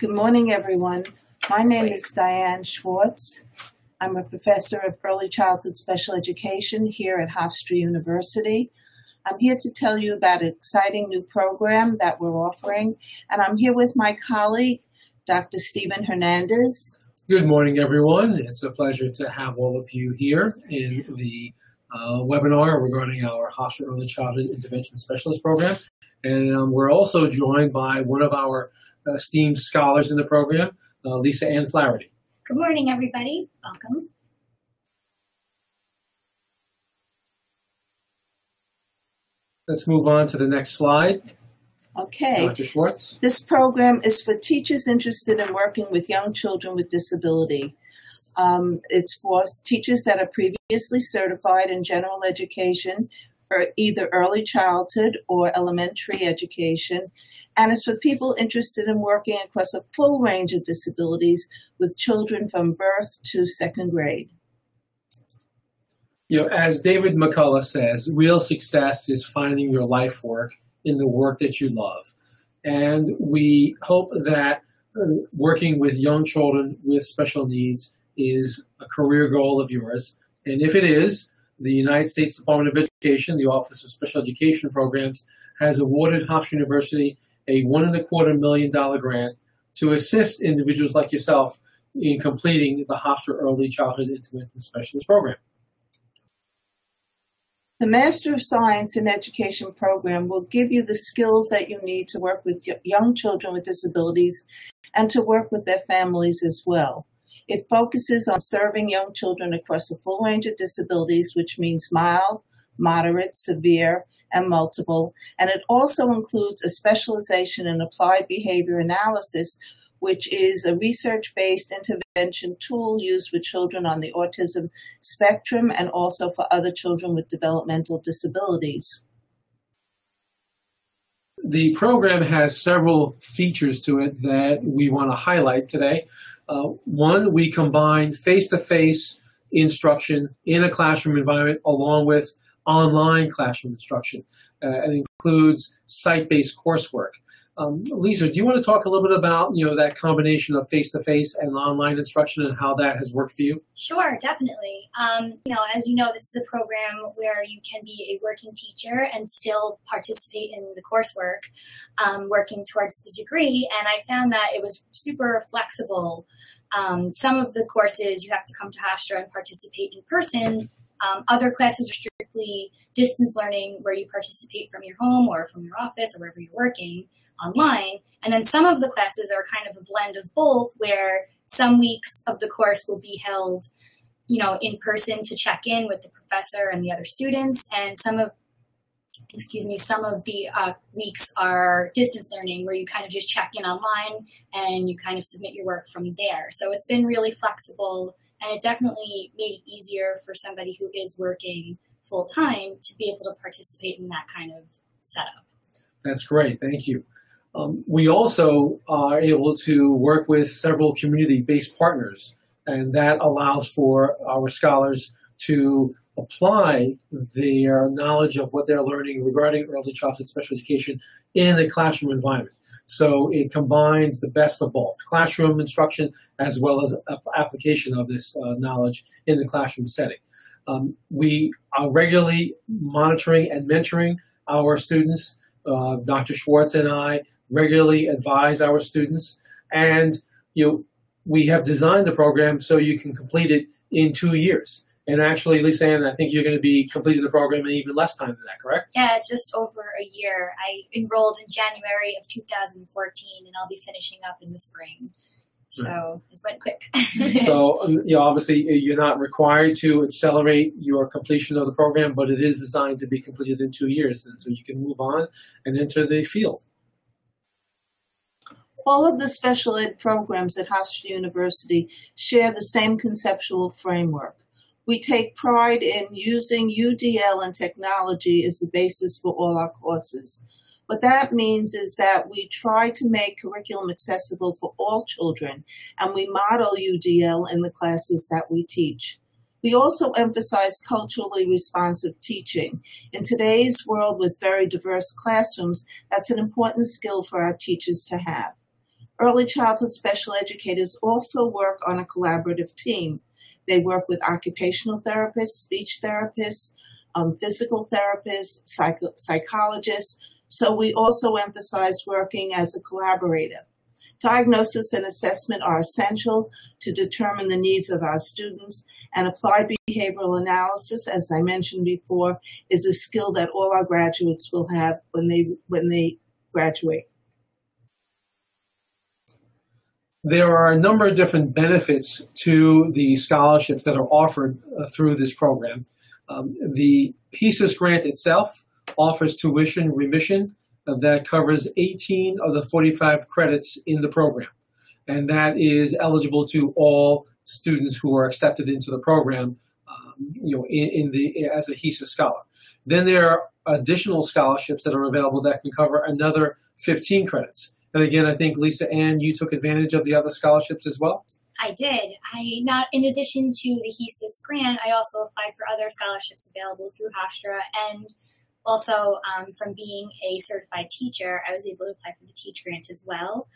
Good morning, everyone. My name is Diane Schwartz. I'm a professor of early childhood special education here at Hofstra University. I'm here to tell you about an exciting new program that we're offering, and I'm here with my colleague, Dr. Stephen Hernandez. Good morning, everyone. It's a pleasure to have all of you here in the webinar regarding our Hofstra Early Childhood Intervention Specialist Program. And we're also joined by one of our esteemed scholars in the program, Lisa Ann Flaherty. Good morning, everybody. Welcome. Let's move on to the next slide. Okay. Dr. Schwartz. This program is for teachers interested in working with young children with disability. It's for teachers that are previously certified in general education, or either early childhood or elementary education, and it's for people interested in working across a full range of disabilities with children from birth to second grade. You know, as David McCullough says, real success is finding your life work in the work that you love. And we hope that working with young children with special needs is a career goal of yours. And if it is, the United States Department of Education, the Office of Special Education Programs, has awarded Hofstra University a $1.25 million grant to assist individuals like yourself in completing the Hofstra Early Childhood Intervention Specialist Program. The Master of Science in Education program will give you the skills that you need to work with young children with disabilities and to work with their families as well. It focuses on serving young children across a full range of disabilities, which means mild, moderate, severe, and multiple. And it also includes a specialization in applied behavior analysis, which is a research-based intervention tool used with children on the autism spectrum and also for other children with developmental disabilities. The program has several features to it that we want to highlight today. One, we combine face-to-face instruction in a classroom environment along with online classroom instruction. It includes site-based coursework. Lisa, do you want to talk a little bit about, that combination of face-to-face and online instruction and how that has worked for you? Sure, definitely. As you know, this is a program where you can be a working teacher and still participate in the coursework, working towards the degree. And I found that it was super flexible. Some of the courses you have to come to Hofstra and participate in person. Other classes are strictly distance learning where you participate from your home or from your office or wherever you're working online. And then some of the classes are kind of a blend of both where some weeks of the course will be held, in person to check in with the professor and the other students. And some of the weeks are distance learning where you kind of just check in online and you kind of submit your work from there. So it's been really flexible, and it definitely made it easier for somebody who is working full time to be able to participate in that kind of setup. That's great. Thank you. We also are able to work with several community-based partners, and that allows for our scholars to apply their knowledge of what they're learning regarding early childhood special education in a classroom environment. So it combines the best of both classroom instruction as well as application of this knowledge in the classroom setting. We are regularly monitoring and mentoring our students. Dr. Schwartz and I regularly advise our students, and we have designed the program so you can complete it in 2 years. And actually, Lisa Ann, I think you're going to be completing the program in even less time than that, correct? Yeah, just over a year. I enrolled in January of 2014, and I'll be finishing up in the spring. So it went quick. So, obviously, you're not required to accelerate your completion of the program, but it is designed to be completed in 2 years, and so you can move on and enter the field. All of the special ed programs at Hofstra University share the same conceptual framework. We take pride in using UDL and technology as the basis for all our courses. What that means is that we try to make curriculum accessible for all children, and we model UDL in the classes that we teach. We also emphasize culturally responsive teaching. In today's world with very diverse classrooms, that's an important skill for our teachers to have. Early childhood special educators also work on a collaborative team. They work with occupational therapists, speech therapists, physical therapists, psychologists. So we also emphasize working as a collaborator. Diagnosis and assessment are essential to determine the needs of our students, and applied behavioral analysis, as I mentioned before, is a skill that all our graduates will have when they graduate. There are a number of different benefits to the scholarships that are offered through this program. The HESIS grant itself offers tuition remission that covers 18 of the 45 credits in the program, and that is eligible to all students who are accepted into the program, as a HESIS scholar. Then there are additional scholarships that are available that can cover another 15 credits. And again, I think, Lisa Ann, you took advantage of the other scholarships as well? I did. In addition to the HESIS grant, I also applied for other scholarships available through Hofstra, and also from being a certified teacher, I was able to apply for the Teach grant as well.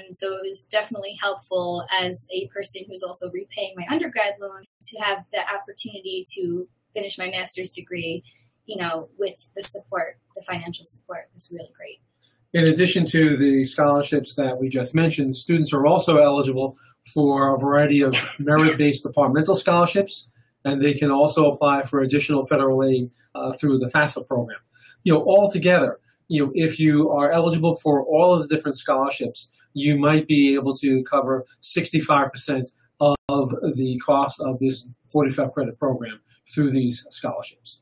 So it was definitely helpful as a person who's also repaying my undergrad loans to have the opportunity to finish my master's degree, with the support, the financial support was really great. In addition to the scholarships that we just mentioned, students are also eligible for a variety of merit-based departmental scholarships, and they can also apply for additional federal aid through the FAFSA program. Altogether, if you are eligible for all of the different scholarships, you might be able to cover 65% of the cost of this 45 credit program through these scholarships.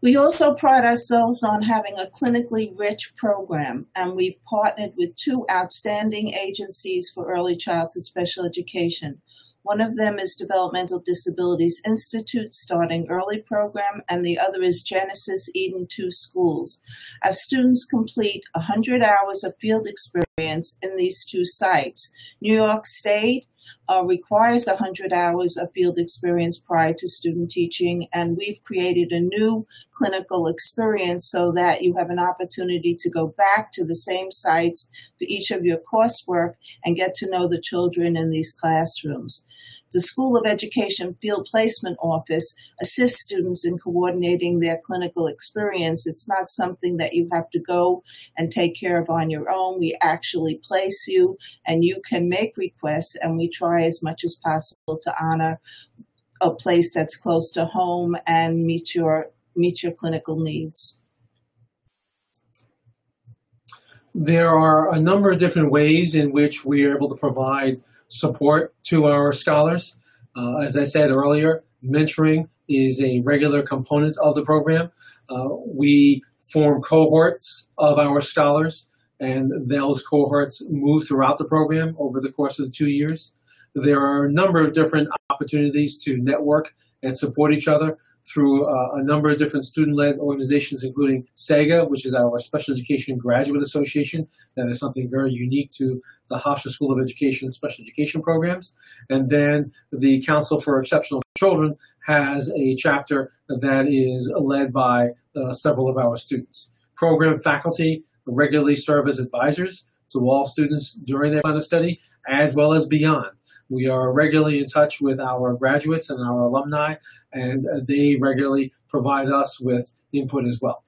We also pride ourselves on having a clinically rich program, and we've partnered with two outstanding agencies for early childhood special education. One of them is Developmental Disabilities Institute Starting Early program, and the other is Genesis Eden 2 Schools. As students complete 100 hours of field experience in these two sites, New York State requires 100 hours of field experience prior to student teaching, and we've created a new clinical experience so that you have an opportunity to go back to the same sites for each of your coursework and get to know the children in these classrooms. The School of Education Field Placement Office assists students in coordinating their clinical experience. It's not something that you have to go and take care of on your own. We actually place you, and you can make requests, and we try as much as possible to honor a place that's close to home and meet your clinical needs. There are a number of different ways in which we are able to provide support to our scholars. As I said earlier, mentoring is a regular component of the program. We form cohorts of our scholars, and those cohorts move throughout the program over the course of the 2 years. There are a number of different opportunities to network and support each other through a number of different student-led organizations, including SEGA, which is our Special Education Graduate Association. That is something very unique to the Hofstra School of Education Special Education programs. And then the Council for Exceptional Children has a chapter that is led by several of our students. Program faculty regularly serve as advisors to all students during their time of study, as well as beyond. We are regularly in touch with our graduates and our alumni, and they regularly provide us with input as well.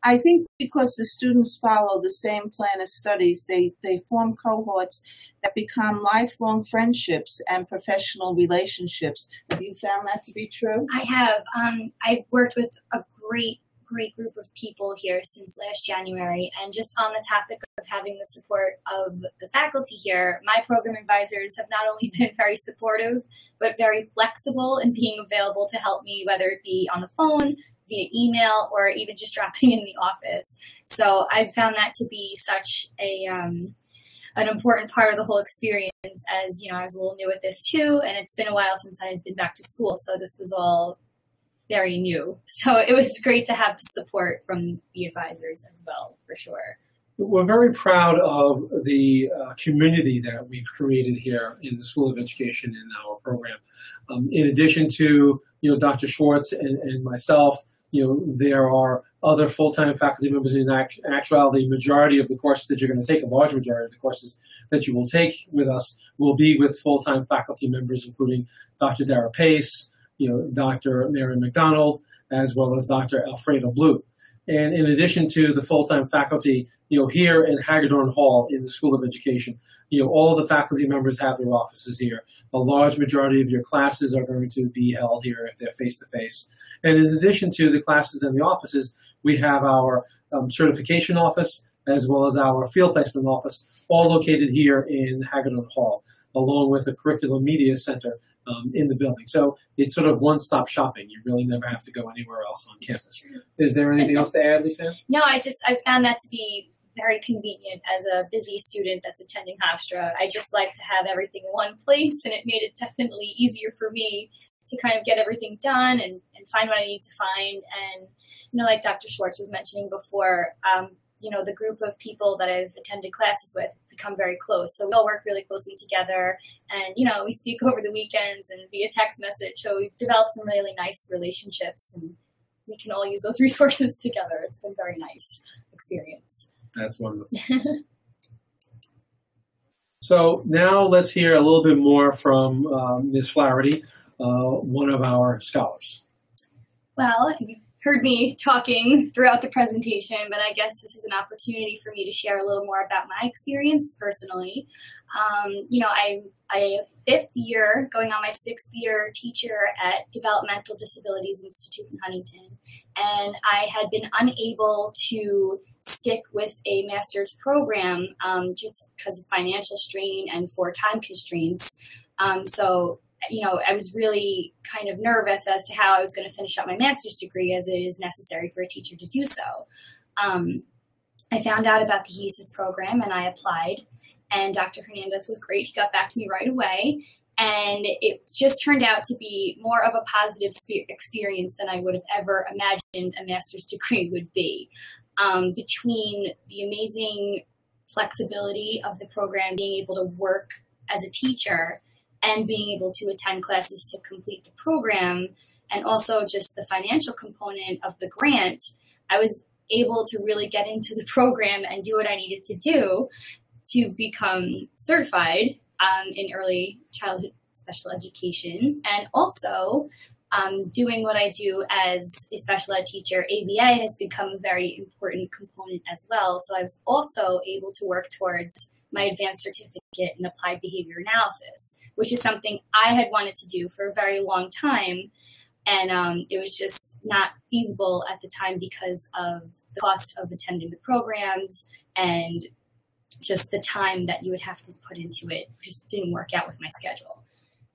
I think because the students follow the same plan of studies, they form cohorts that become lifelong friendships and professional relationships. Have you found that to be true? I have. I've worked with a great group of people here since last January, and just on the topic of having the support of the faculty here, my program advisors have not only been very supportive, but very flexible in being available to help me, whether it be on the phone, via email, or even just dropping in the office. So I've found that to be such an important part of the whole experience, as I was a little new at this too, and it's been a while since I had been back to school, so this was all very new. So it was great to have the support from the advisors as well, for sure. We're very proud of the community that we've created here in the School of Education in our program. In addition to Dr. Schwartz and myself, there are other full-time faculty members. In actuality, the majority of the courses that you're going to take, a large majority of the courses that you will take with us, will be with full-time faculty members, including Dr. Dara Pace, Dr. Mary McDonald, as well as Dr. Alfredo Blue. And in addition to the full-time faculty, here in Hagedorn Hall in the School of Education, all of the faculty members have their offices here. A large majority of your classes are going to be held here if they're face-to-face. And in addition to the classes and the offices, we have our certification office as well as our field placement office, all located here in Hagedorn Hall, along with a curriculum media center in the building. So it's sort of one-stop shopping. You really never have to go anywhere else on campus. Is there anything else to add, Lisa? No, I found that to be very convenient as a busy student that's attending Hofstra. I just like to have everything in one place, and it made it definitely easier for me to kind of get everything done and find what I need to find. And, like Dr. Schwartz was mentioning before, the group of people that I've attended classes with become very close. So we all work really closely together, and, we speak over the weekends and via text message. So we've developed some really nice relationships, and we can all use those resources together. It's been a very nice experience. That's wonderful. So now let's hear a little bit more from Ms. Flaherty, one of our scholars. Well, you've heard me talking throughout the presentation, but I guess this is an opportunity for me to share a little more about my experience personally. I am fifth year, going on my sixth year teacher at Developmental Disabilities Institute in Huntington, and I had been unable to stick with a master's program just because of financial strain and for time constraints. I was really kind of nervous as to how I was going to finish up my master's degree, as it is necessary for a teacher to do so. I found out about the HESIS program and I applied, and Dr. Hernandez was great. He got back to me right away, and it just turned out to be more of a positive experience than I would have ever imagined a master's degree would be. Between the amazing flexibility of the program, being able to work as a teacher and being able to attend classes to complete the program, and also just the financial component of the grant, I was able to really get into the program and do what I needed to do to become certified in early childhood special education. And also doing what I do as a special ed teacher, ABA has become a very important component as well. So I was also able to work towards my advanced certificate in applied behavior analysis, which is something I had wanted to do for a very long time. And it was just not feasible at the time because of the cost of attending the programs and just the time that you would have to put into it. It just didn't work out with my schedule.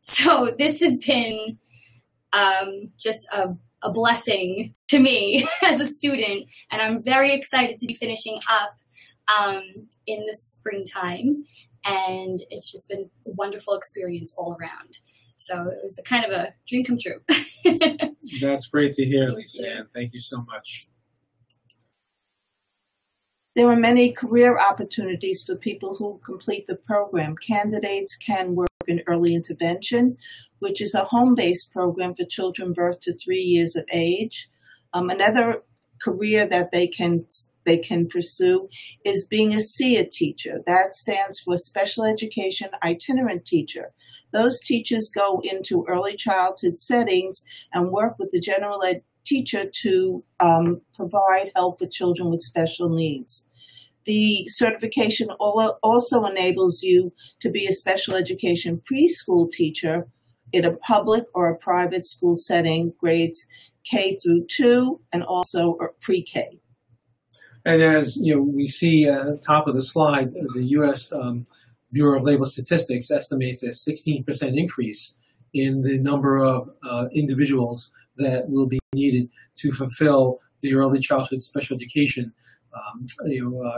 So this has been just a blessing to me as a student, and I'm very excited to be finishing up in the springtime, and it's just been a wonderful experience all around. So it was a kind of a dream come true. That's great to hear, Lisa, and thank you so much. There are many career opportunities for people who complete the program. Candidates can work in early intervention, which is a home-based program for children birth to 3 years of age. Another career that they can pursue is being a SEA teacher. That stands for Special Education Itinerant Teacher. Those teachers go into early childhood settings and work with the general ed teacher to provide help for children with special needs. The certification also enables you to be a special education preschool teacher in a public or a private school setting, grades K through 2, and also pre-K. And as we see at the top of the slide, the U.S. Bureau of Labor Statistics estimates a 16% increase in the number of individuals that will be needed to fulfill the early childhood special education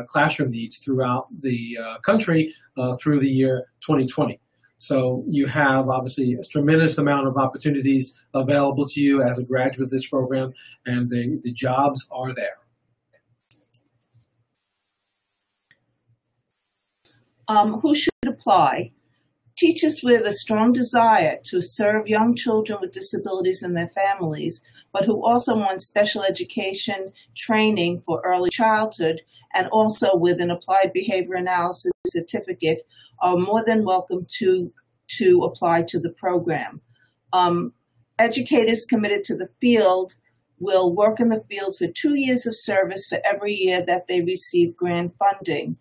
classroom needs throughout the country through the year 2020. So you have obviously a tremendous amount of opportunities available to you as a graduate of this program, and the jobs are there. Who should apply? Teachers with a strong desire to serve young children with disabilities and their families, but who also want special education training for early childhood and also with an applied behavior analysis certificate are more than welcome to apply to the program. Educators committed to the field will work in the field for 2 years of service for every year that they receive grant funding.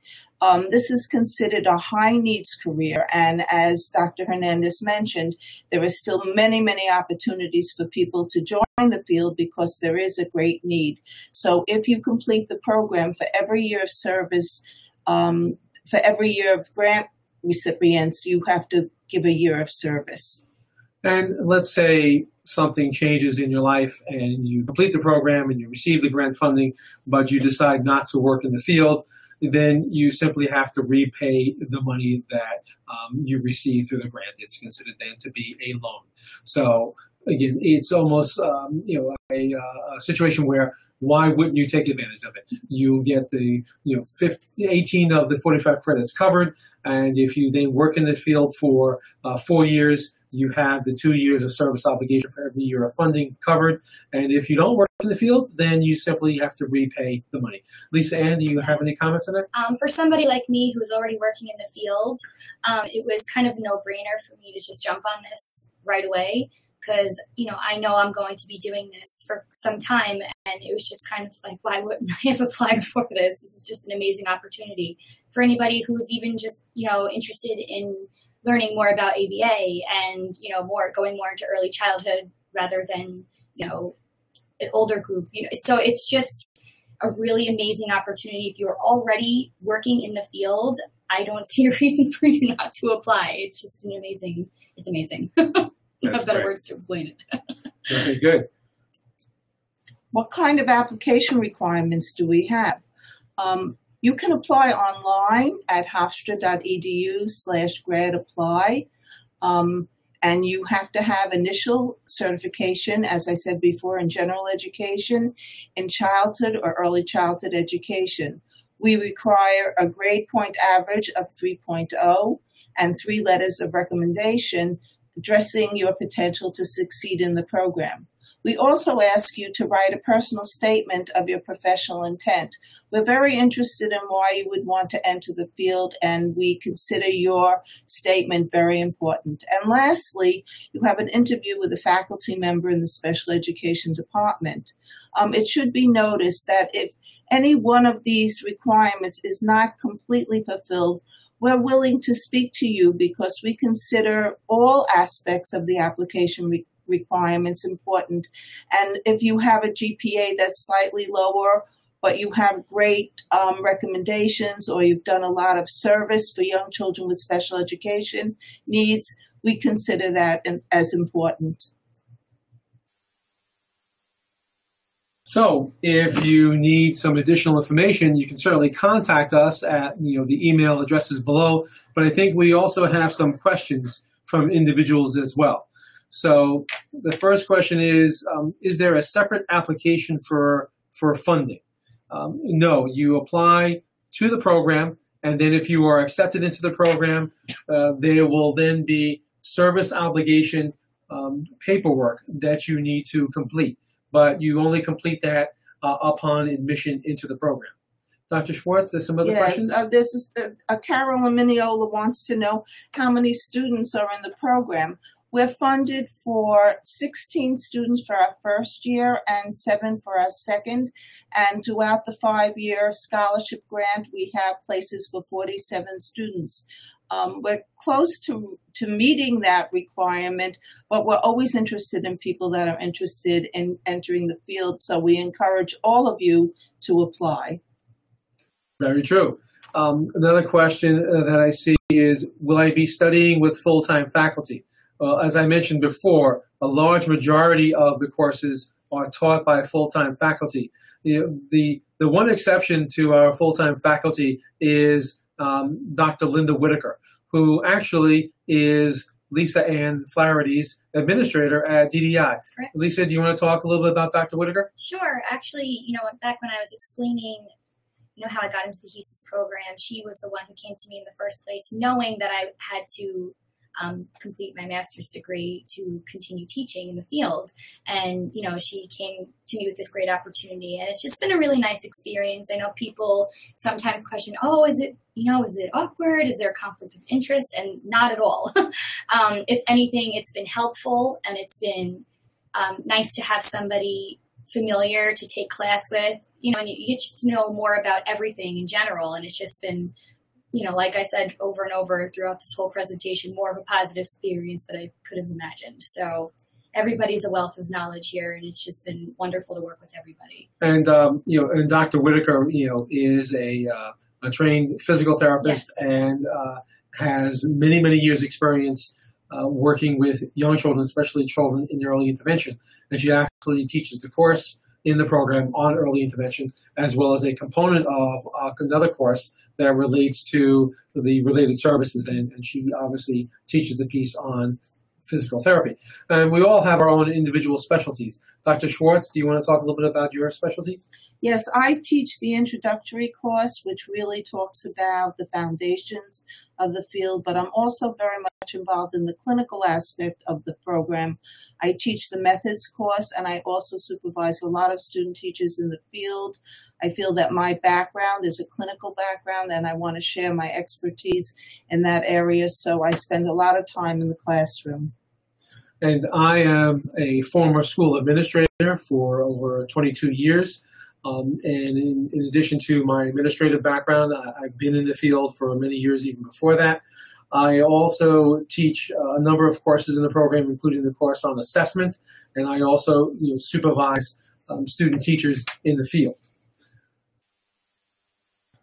This is considered a high needs career, and as Dr. Hernandez mentioned, there are still many, many opportunities for people to join the field because there is a great need. So if you complete the program for every year of service, for every year of grant recipients, you have to give a year of service. And let's say something changes in your life and you complete the program and you receive the grant funding, but you decide not to work in the field, then you simply have to repay the money that you received through the grant. It's considered then to be a loan. So again, it's almost a situation where why wouldn't you take advantage of it? You get the 18 of the 45 credits covered, and if you then work in the field for 4 years, you have the 2 years of service obligation for every year of funding covered. And if you don't work in the field, then you simply have to repay the money. Lisa Ann, do you have any comments on that? For somebody like me who's already working in the field, it was kind of a no-brainer for me to just jump on this right away because, I know I'm going to be doing this for some time. And it was just kind of like, why wouldn't I have applied for this? This is just an amazing opportunity for anybody who's even just, interested in learning more about ABA and, going more into early childhood rather than, an older group. So it's just a really amazing opportunity. If you're already working in the field, I don't see a reason for you not to apply. It's just it's amazing. I have better words to explain it. Very good. What kind of application requirements do we have? You can apply online at hofstra.edu/gradapply. And you have to have initial certification, as I said before, in general education, in childhood or early childhood education. We require a grade point average of 3.0 and 3 letters of recommendation addressing your potential to succeed in the program. We also ask you to write a personal statement of your professional intent. We're very interested in why you would want to enter the field, and we consider your statement very important. And lastly, you have an interview with a faculty member in the special education department. It should be noticed that if any one of these requirements is not completely fulfilled, we're willing to speak to you because we consider all aspects of the application requirements important. And if you have a GPA that's slightly lower, but you have great recommendations, or you've done a lot of service for young children with special education needs, we consider that as important. So if you need some additional information, you can certainly contact us at the email addresses below. But I think we also have some questions from individuals as well. So the first question is there a separate application for funding? No, you apply to the program, and then if you are accepted into the program, there will then be service obligation paperwork that you need to complete. But you only complete that upon admission into the program. Dr. Schwartz, there's some other questions? Yes, this is Carolyn Mineola wants to know how many students are in the program. We're funded for 16 students for our first year and 7 for our second. And throughout the 5-year scholarship grant, we have places for 47 students. We're close to meeting that requirement, but we're always interested in people that are interested in entering the field. So we encourage all of you to apply. Very true. Another question that I see is, will I be studying with full-time faculty? Well, as I mentioned before, a large majority of the courses are taught by full-time faculty. The one exception to our full-time faculty is Dr. Linda Whitaker, who actually is Lisa Ann Flaherty's administrator at DDI. Correct. Lisa, do you want to talk a little bit about Dr. Whitaker? Sure. Actually, back when I was explaining how I got into the HESIS program, she was the one who came to me in the first place, knowing that I had to complete my master's degree to continue teaching in the field. And, she came to me with this great opportunity, and it's just been a really nice experience. I know people sometimes question, is it awkward? Is there a conflict of interest? And not at all. If anything, it's been helpful, and it's been nice to have somebody familiar to take class with, and you get to know more about everything in general. And it's just been, like I said over and over throughout this whole presentation, more of a positive experience than I could have imagined. So everybody's a wealth of knowledge here, and it's just been wonderful to work with everybody. And, and Dr. Whitaker, is a trained physical therapist. Yes. And has many, many years experience working with young children, especially children in early intervention. And she actually teaches the course in the program on early intervention, as well as a component of another course that relates to the related services. And she obviously teaches the piece on physical therapy. And we all have our own individual specialties. Dr. Schwartz, do you want to talk a little bit about your specialties? Yes, I teach the introductory course, which really talks about the foundations of the field, but I'm also very much involved in the clinical aspect of the program. I teach the methods course, and I also supervise a lot of student teachers in the field. I feel that my background is a clinical background, and I want to share my expertise in that area, so I spend a lot of time in the classroom. And I am a former school administrator for over 22 years. And in addition to my administrative background, I've been in the field for many years even before that. I also teach a number of courses in the program, including the course on assessment, and I also supervise student teachers in the field.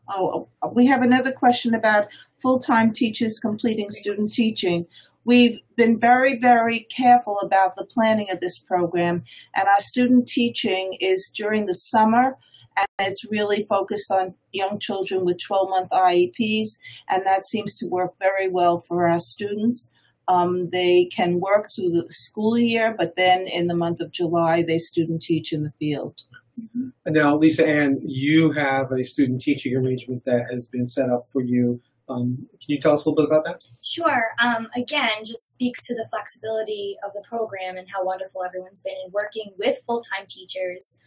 Oh, we have another question about full-time teachers completing student teaching. We've been very, very careful about the planning of this program, and our student teaching is during the summer, and it's really focused on young children with 12-month IEPs, and that seems to work very well for our students. They can work through the school year, but then in the month of July, they student teach in the field. Mm-hmm. And now, Lisa Ann, you have a student teaching arrangement that has been set up for you. Can you tell us a little bit about that? Sure. Again, just speaks to the flexibility of the program and how wonderful everyone's been in working with full-time teachers.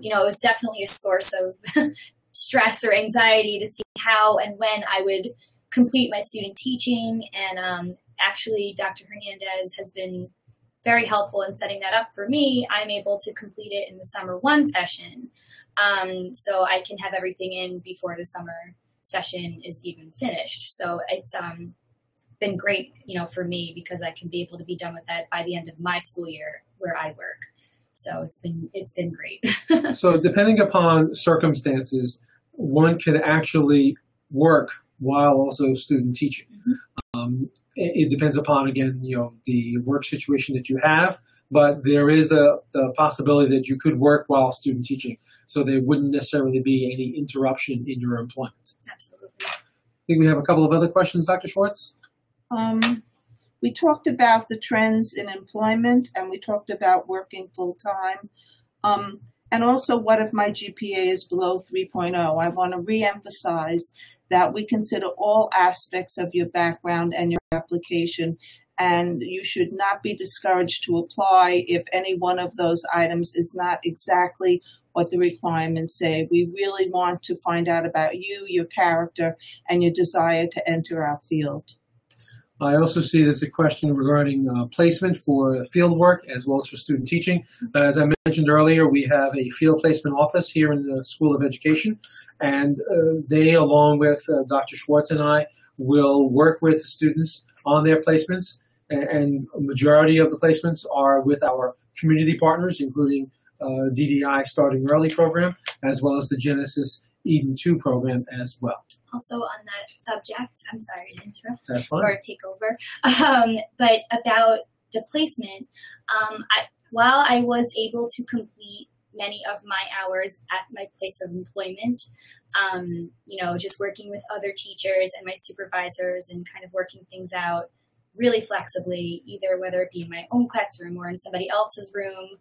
It was definitely a source of stress or anxiety to see how and when I would complete my student teaching. And actually, Dr. Hernandez has been very helpful in setting that up for me. I'm able to complete it in the summer 1 session, so I can have everything in before the summer session is even finished. So it's been great, for me, because I can be able to be done with that by the end of my school year where I work. So it's been great. So depending upon circumstances, one can actually work while also student teaching. Mm-hmm. It depends upon, again, the work situation that you have, but there is the possibility that you could work while student teaching, so there wouldn't necessarily be any interruption in your employment. Absolutely. I think we have a couple of other questions, Dr. Schwartz. We talked about the trends in employment, and we talked about working full-time. And also, what if my GPA is below 3.0? I want to reemphasize that we consider all aspects of your background and your application, and you should not be discouraged to apply if any one of those items is not exactly what the requirements say. We really want to find out about you, your character, and your desire to enter our field. I also see there's a question regarding placement for field work as well as for student teaching. As I mentioned earlier, we have a field placement office here in the School of Education, and they, along with Dr. Schwartz and I, will work with students on their placements, and a majority of the placements are with our community partners, including DDI Starting Early program, as well as the Genesis Eden 2 program as well. Also on that subject, I'm sorry to interrupt. That's fine. Or take over. But about the placement, while I was able to complete many of my hours at my place of employment, just working with other teachers and my supervisors and kind of working things out really flexibly, either whether it be in my own classroom or in somebody else's room.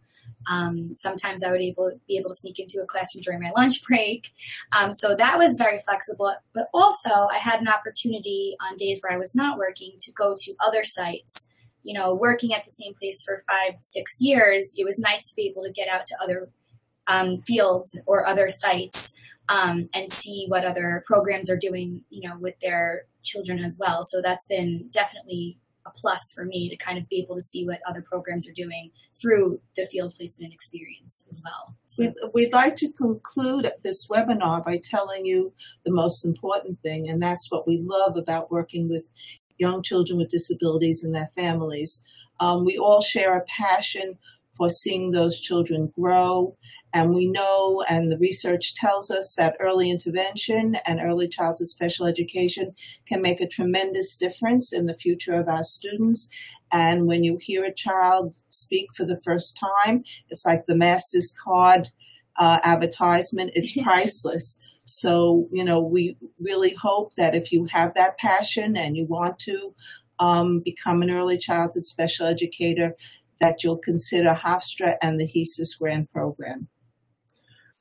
Sometimes I would be able to sneak into a classroom during my lunch break. So that was very flexible. But also I had an opportunity on days where I was not working to go to other sites. Working at the same place for 5-6 years, it was nice to be able to get out to other fields or other sites and see what other programs are doing, with their children as well. So that's been definitely a plus for me to kind of be able to see what other programs are doing through the field placement experience as well. So we'd like to conclude this webinar by telling you the most important thing, and that's what we love about working with young children with disabilities and their families. We all share a passion for seeing those children grow. And we know, and the research tells us, that early intervention and early childhood special education can make a tremendous difference in the future of our students. And when you hear a child speak for the first time, it's like the Master's card advertisement. It's priceless. So, we really hope that if you have that passion and you want to become an early childhood special educator, that you'll consider Hofstra and the HESIS grant program.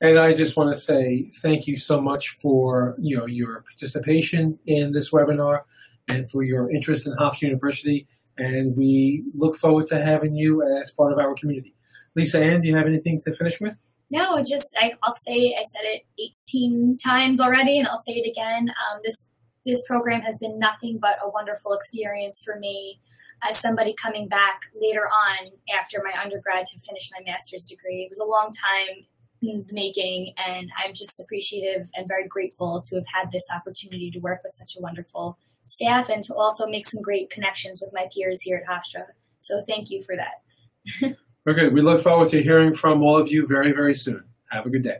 And I just want to say thank you so much for your participation in this webinar and for your interest in Hofstra University. And we look forward to having you as part of our community. Lisa Ann, do you have anything to finish with? No, I'll say, I said it 18 times already, and I'll say it again. This program has been nothing but a wonderful experience for me as somebody coming back later on after my undergrad to finish my master's degree. It was a long time in the making, and I'm just appreciative and very grateful to have had this opportunity to work with such a wonderful staff and to also make some great connections with my peers here at Hofstra. So thank you for that. Okay, we look forward to hearing from all of you very, very soon. Have a good day.